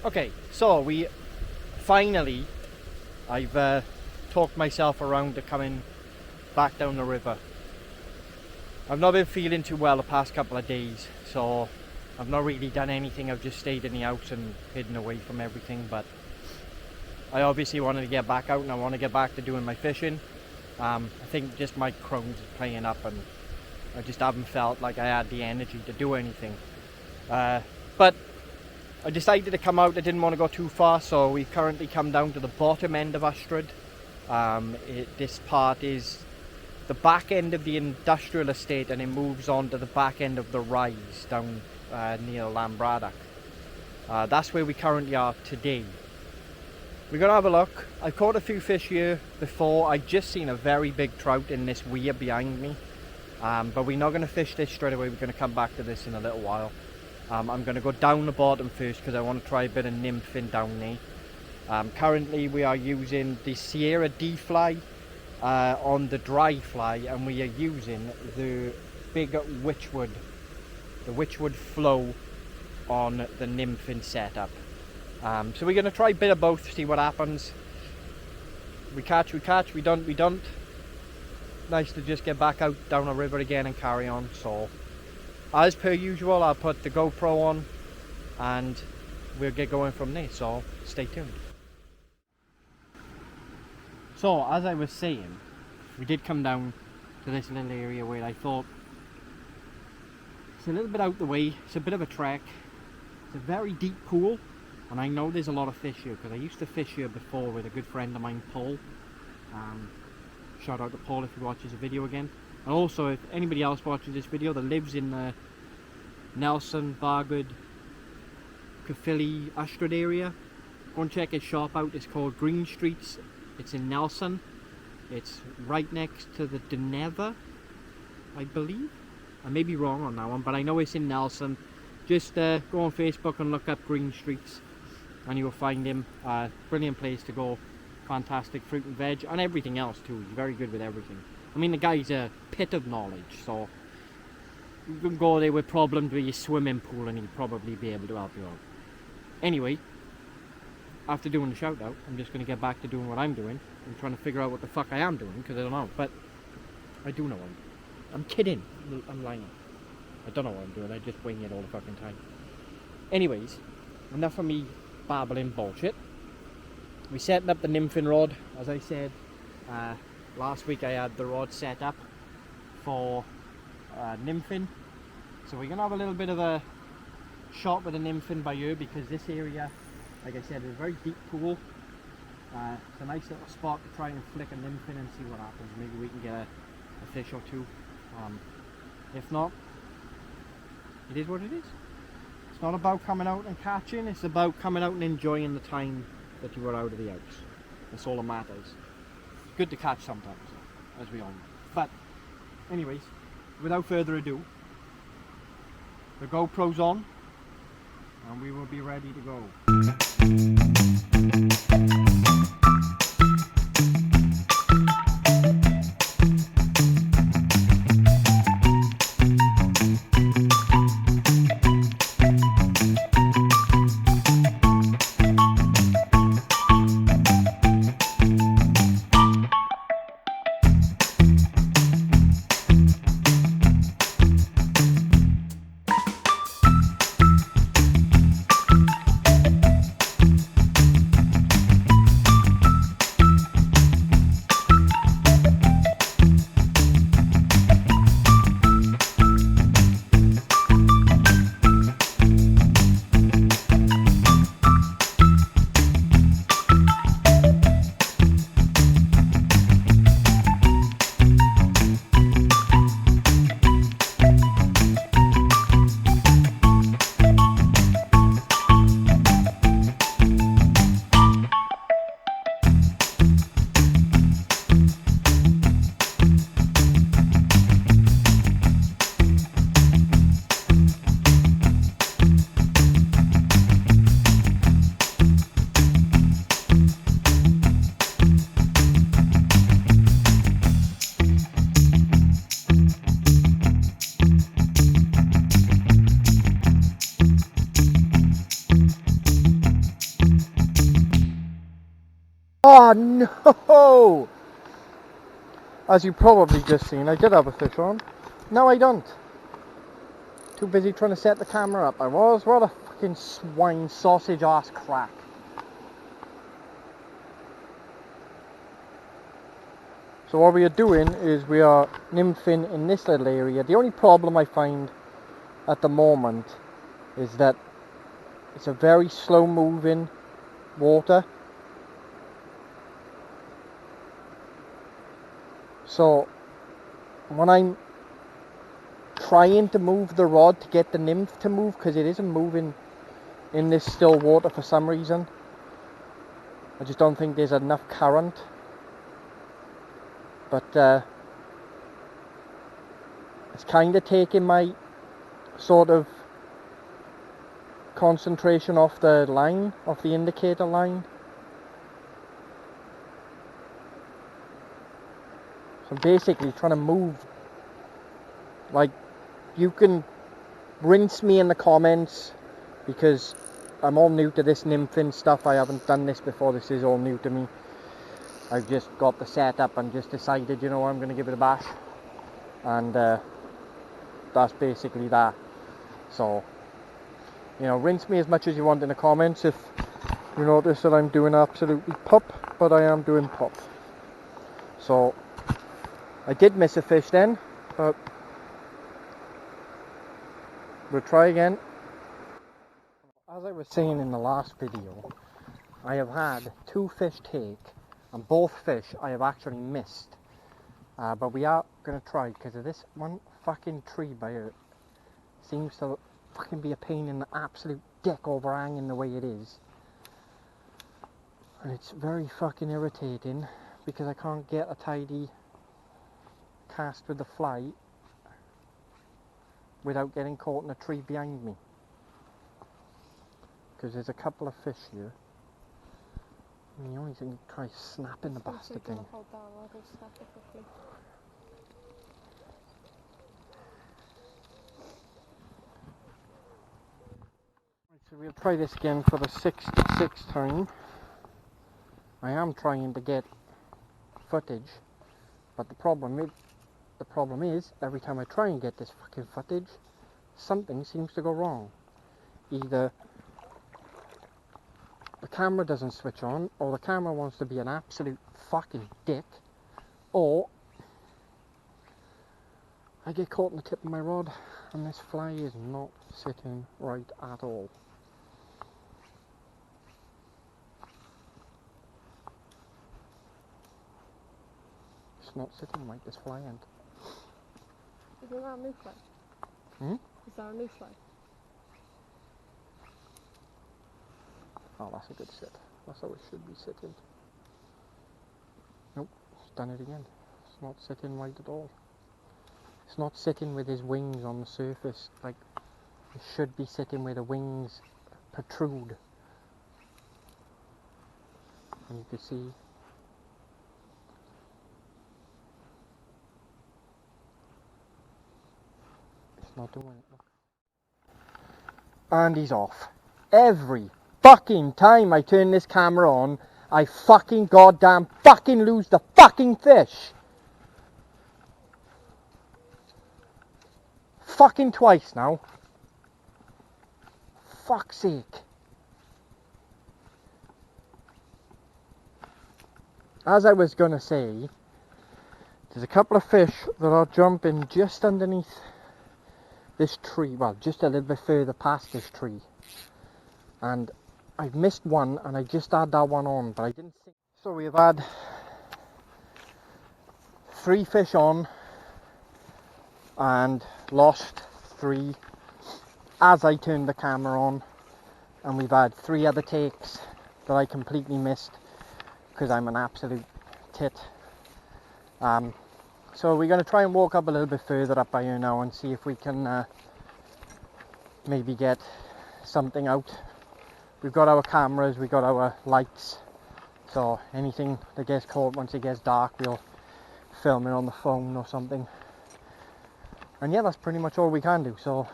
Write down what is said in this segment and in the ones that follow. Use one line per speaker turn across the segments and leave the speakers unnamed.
Okay, so finally, I've talked myself around to coming back down the river. I've not been feeling too well the past couple of days, so I've not really done anything. I've just stayed in the house and hidden away from everything, but I obviously wanted to get back out and I want to get back to doing my fishing. I think just my Crohn's is playing up and I just haven't felt like I had the energy to do anything. But I decided to come out. I didn't want to go too far, so we've currently come down to the bottom end of Ystrad. This part is the back end of the industrial estate and it moves on to the back end of the rise down near Llanbradach. That's where we currently are today. We're going to have a look. I've caught a few fish here before. I've just seen a very big trout in this weir behind me. But we're not going to fish this straight away. We're going to come back to this in a little while. I'm going to go down the bottom first because I want to try a bit of nymphing down there. Currently we are using the Sierra D fly on the dry fly, and we are using the big Witchwood, flow on the nymphing setup. So we're going to try a bit of both, see what happens. We catch, we don't. Nice to just get back out down the river again and carry on. So as per usual, I'll put the GoPro on and we'll get going from there, so stay tuned. So as I was saying, we did come down to this little area where I thought it's a little bit out the way. It's a bit of a trek. It's a very deep pool and I know there's a lot of fish here because I used to fish here before with a good friend of mine, Paul. Shout out to Paul if he watches the video again. And also, if anybody else watches this video that lives in the Nelson, Bargood, Caerphilly, Ystrad area, go and check his shop out. It's called Green Streets. It's in Nelson. It's right next to the Deneva, I believe. I may be wrong on that one, but I know it's in Nelson. Just go on Facebook and look up Green Streets and you'll find him. Brilliant place to go. Fantastic fruit and veg and everything else too. He's very good with everything. I mean, the guy's a pit of knowledge, so you can go there with problems with your swimming pool and he'll probably be able to help you out. Anyway, after doing the shout out, I'm just going to get back to doing what I'm doing. I'm trying to figure out what the fuck I am doing because I don't know, but I do know what I'm kidding. I'm lying. I don't know what I'm doing. I just wing it all the fucking time. Anyways, enough of me babbling bullshit. We're setting up the nymphing rod. As I said, last week I had the rod set up for nymphing. So we're going to have a little bit of a shot with the nymphing by you because this area, like I said, is a very deep pool. It's a nice little spot to try and flick a nymphing and see what happens. Maybe we can get a fish or two. If not, it is what it is. It's not about coming out and catching, it's about coming out and enjoying the time that you were out of the house. That's all that matters. It's good to catch sometimes, as we all know. But anyways, without further ado, the GoPro's on and we will be ready to go. Ah, no! As you probably just seen, I did have a fish on. No, I don't. Too busy trying to set the camera up. I was. What a fucking swine sausage ass crack. So what we are doing is we are nymphing in this little area. The only problem I find at the moment is that it's a very slow moving water. So when I'm trying to move the rod to get the nymph to move, because it isn't moving in this still water for some reason, I just don't think there's enough current. But it's kind of taking my sort of concentration off the line, off the indicator line. So I'm basically trying to move. Like, you can rinse me in the comments, because I'm all new to this nymphing stuff. I haven't done this before. This is all new to me. I've just got the setup and just decided, you know, I'm going to give it a bash. And that's basically that. So, you know, rinse me as much as you want in the comments if you notice that I'm doing absolutely pop, but I am doing pop. So, I did miss a fish then, but we'll try again. As I was saying in the last video, I have had 2 fish take, and both fish I have actually missed. But we are going to try, because of this one fucking tree by it. Seems to fucking be a pain in the absolute dick overhanging the way it is. And it's very fucking irritating, because I can't get a tidy cast with the fly without getting caught in a tree behind me. Because there's a couple of fish here. And the only thing, try snapping the bastard thing.
Hold down, I'll go snap it quickly.
Right, so we'll try this again for the 66th time. I am trying to get footage, but the problem is every time I try and get this fucking footage, something seems to go wrong. Either the camera doesn't switch on, or the camera wants to be an absolute fucking dick, or I get caught in the tip of my rod and this fly is not sitting right at all. It's not sitting right, this fly end.
Isn't that a new fly? Is that a new fly?
Oh, that's a good sit. That's how it should be sitting. Nope, it's done it again. It's not sitting right at all. It's not sitting with his wings on the surface like it should be sitting where the wings protrude. And you can see it's not doing it. Look. And he's off. Every fucking time I turn this camera on, I fucking goddamn fucking lose the fucking fish. Fucking twice now. Fuck's sake. As I was gonna say, there's a couple of fish that are jumping just underneath this tree, well, just a little bit further past this tree. And I've missed one, and I just had that one on, but I didn't think. So we've had 3 fish on and lost 3 as I turned the camera on, and we've had 3 other takes that I completely missed because I'm an absolute tit. So we're going to try and walk up a little bit further up by here now and see if we can maybe get something out. We've got our cameras, we've got our lights, so anything that gets caught once it gets dark, we'll film it on the phone or something. And yeah, that's pretty much all we can do. So,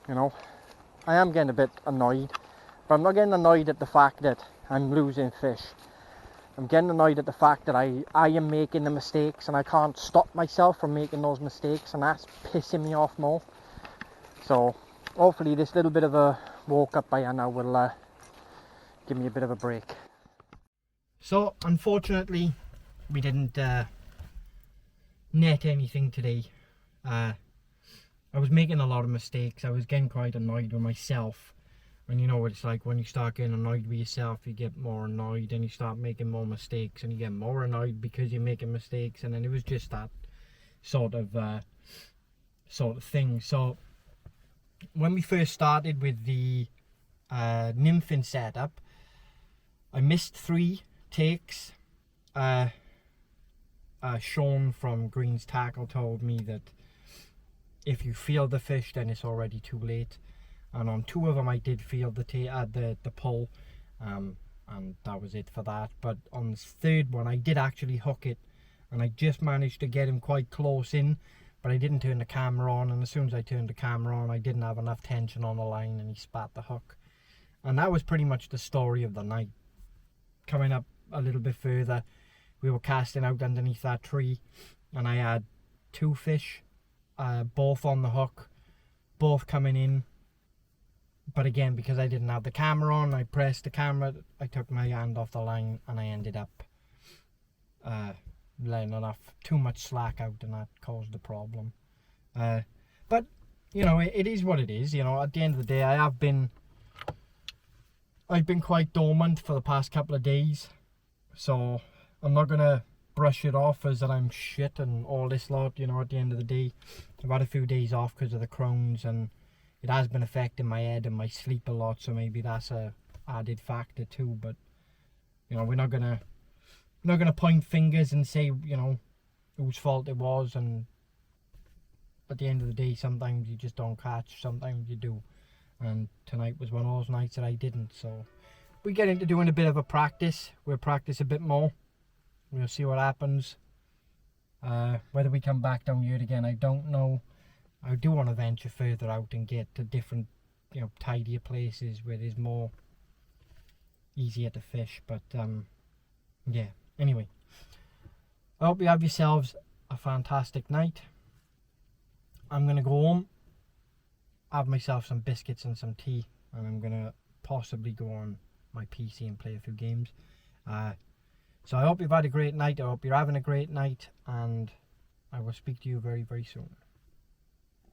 you know, I am getting a bit annoyed, but I'm not getting annoyed at the fact that I'm losing fish. I'm getting annoyed at the fact that I am making the mistakes and I can't stop myself from making those mistakes, and that's pissing me off more. So hopefully this little bit of a woke up by now will give me a bit of a break. So unfortunately we didn't net anything today. I was making a lot of mistakes. I was getting quite annoyed with myself. And you know what it's like when you start getting annoyed with yourself, you get more annoyed and you start making more mistakes and you get more annoyed because you're making mistakes, and then it was just that sort of thing. So when we first started with the nymphing setup, I missed 3 takes. Sean from Green's Tackle told me that if you feel the fish, then it's already too late. And on 2 of them I did feel the pull, and that was it for that. But on the 3rd one I did actually hook it, and I just managed to get him quite close in, but I didn't turn the camera on, and as soon as I turned the camera on I didn't have enough tension on the line and he spat the hook. And that was pretty much the story of the night. Coming up a little bit further, we were casting out underneath that tree and I had 2 fish, both on the hook, both coming in. But again, because I didn't have the camera on, I pressed the camera, I took my hand off the line and I ended up letting too much slack out, and that caused the problem. But, you know, it is what it is. You know, at the end of the day, I've been quite dormant for the past couple of days. So I'm not going to brush it off as that I'm shit and all this lot. You know, at the end of the day, I've had a few days off because of the Crohn's, and it has been affecting my head and my sleep a lot, so maybe that's a added factor too. But you know, we're not gonna point fingers and say, you know, whose fault it was. And at the end of the day, sometimes you just don't catch, sometimes you do. And tonight was one of those nights that I didn't. So we get into doing a bit of a practice. We'll practice a bit more. We'll see what happens. Whether we come back down here again, I don't know. I do want to venture further out and get to different, you know, tidier places where there's more easier to fish. But yeah, anyway, I hope you have yourselves a fantastic night. I'm gonna go home, have myself some biscuits and some tea, and I'm gonna possibly go on my PC and play a few games. So I hope you've had a great night. I hope you're having a great night, and I will speak to you very, very soon.